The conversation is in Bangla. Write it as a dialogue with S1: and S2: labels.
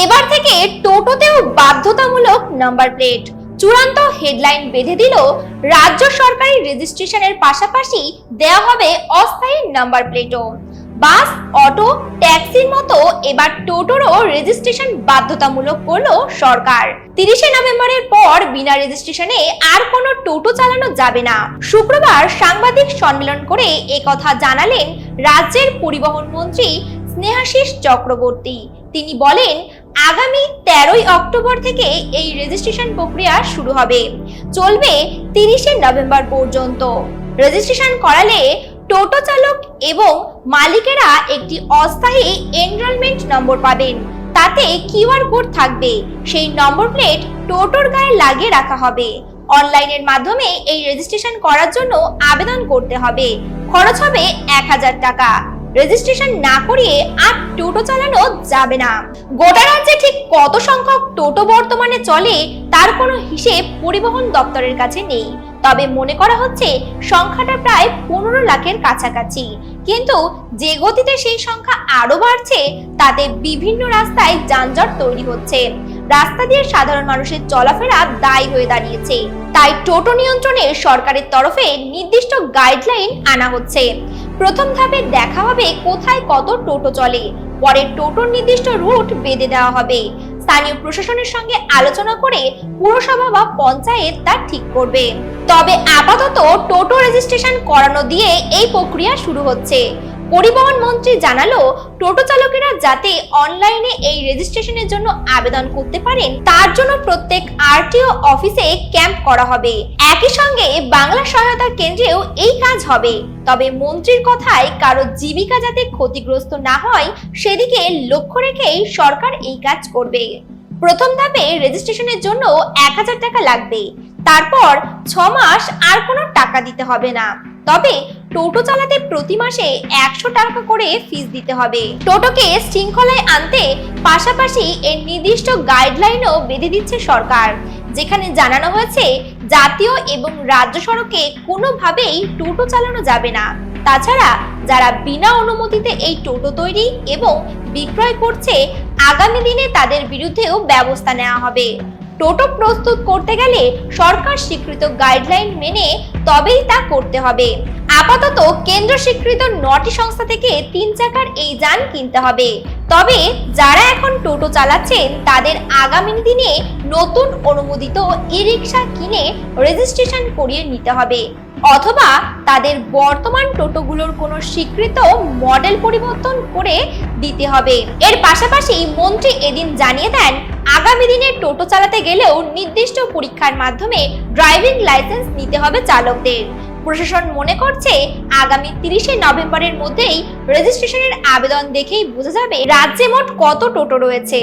S1: এবার থেকে টোটোতেও বাধ্যতামূলক নাম্বার প্লেট। চূড়ান্ত হেডলাইন বেঁধে দিল রাজ্য সরকারি রেজিস্ট্রেশনের পাশাপাশি দেওয়া হবে অস্থায়ী নাম্বার প্লেটও। বাস, অটো, ট্যাক্সির মতো এবার টোটোরও রেজিস্ট্রেশন বাধ্যতামূলক করলো সরকার। 30শে নভেম্বরের পর বিনা রেজিস্ট্রেশনে আর কোনো টোটো চালানো যাবে না। শুক্রবার সাংবাদিক সম্মেলন করে একথা জানালেন রাজ্যের পরিবহন মন্ত্রী স্নেহাশিস চক্রবর্তী। তিনি বলেন, আগামী 13ই অক্টোবর থেকে এই রেজিস্ট্রেশন প্রক্রিয়া শুরু হবে, চলবে 30শে নভেম্বর পর্যন্ত। রেজিস্ট্রেশন করালে টোটো চালক এবং মালিকেরা একটি অস্থায়ী এনরোলমেন্ট নম্বর পাবেন। তাতে কিউআর কোড থাকবে। সেই নম্বর প্লেট টোটোর গায়ে লাগিয়ে রাখা হবে। অনলাইনের মাধ্যমে এই রেজিস্ট্রেশন করার জন্য আবেদন করতে হবে। খরচ হবে 1000 টাকা। রেজিস্ট্রেশন না করিয়ে আর টোটো চালানো যাবে না। গোটা রাজ্যে ঠিক কত সংখ্যক টোটো বর্তমানে চলে তার কোনো হিসেব পরিবহন দপ্তরের কাছে নেই, তবে মনে করা হচ্ছে সংখ্যাটা প্রায় 15 লাখের কাছাকাছি। কিন্তু যে গতিতে সেই সংখ্যা আরো বাড়ছে তাতে বিভিন্ন রাস্তায় যানজট তৈরি হচ্ছে। রাস্তা দিয়ে সাধারণ মানুষের চলাফেরা দায়ী হয়ে দাঁড়িয়েছে। তাই টোটো নিয়ন্ত্রণে সরকারের তরফে নির্দিষ্ট গাইডলাইন আনা হচ্ছে। প্রথম ধাপে দেখা হবে কোথায় কত টোটো চলে, পরে টোটোর নির্দিষ্ট রুট বেঁধে দেওয়া হবে। স্থানীয় প্রশাসনের সঙ্গে আলোচনা করে পুরসভা বা পঞ্চায়েত তা ঠিক করবে। তবে আপাতত টোটো রেজিস্ট্রেশন করানো দিয়ে এই প্রক্রিয়া শুরু হচ্ছে। পরিবহন মন্ত্রী জানালো, টোটো চালকেরা যাতে অনলাইনে এই রেজিস্ট্রেশনের জন্য আবেদন করতে পারেন তার জন্য প্রত্যেক আরটিও অফিসে ক্যাম্প করা হবে। একই সঙ্গে বাংলা সহায়তা কেন্দ্রেও এই কাজ হবে। তবে মন্ত্রীর কথায় কারো জীবিকা যাতে ক্ষতিগ্রস্ত না হয় সেদিকে লক্ষ্য রেখেই সরকার এই কাজ করবে। প্রথম ধাপে রেজিস্ট্রেশনের জন্য 1000 টাকা লাগবে। তারপর 6 মাস আর কোনো টাকা দিতে হবে না। তবে টোটো চালাতে প্রতি মাসে 100 টাকা করে ফিস দিতে হবে। টোটোকে শৃঙ্খলায় আনতে পাশাপাশি এর নির্দিষ্ট গাইডলাইনও বেঁধে দিচ্ছে সরকার, যেখানে জানানো হয়েছে জাতীয় এবং রাজ্য সড়কে কোনোভাবেই টোটো চালানো যাবে না। তাছাড়া যারা বিনা অনুমতিতে এই টোটো তৈরি এবং বিক্রয় করছে আগামী দিনে তাদের বিরুদ্ধেও ব্যবস্থা নেওয়া হবে। টোটো প্রস্তুত করতে গেলে সরকার স্বীকৃত গাইডলাইন মেনে তবেই তা করতে হবে। আপাতত কেন্দ্র স্বীকৃত 9টি সংস্থা থেকে 3 চাকার এই যান কিনতে হবে। তবে যারা এখন টোটো চালাচ্ছেন তাদের আগামী দিনে নতুন অনুমোদিত ই-রিকশা কিনে রেজিস্ট্রেশন করিয়ে নিতে হবে, অথবা তাদের বর্তমান টোটোগুলোর কোনো স্বীকৃত মডেল পরিবর্তন করে দিতে হবে। এর পাশাপাশি মন্ত্রী এদিন জানিয়ে দেন, আগামী দিনে টোটো চালাতে গেলেও নির্দিষ্ট পরীক্ষার মাধ্যমে ড্রাইভিং লাইসেন্স নিতে হবে চালকদের। প্রশাসন মনে করছে আগামী 30শে নভেম্বরের মধ্যেই রেজিস্ট্রেশনের আবেদন দেখেই বোঝা যাবে রাজ্যে মোট কত টোটো রয়েছে।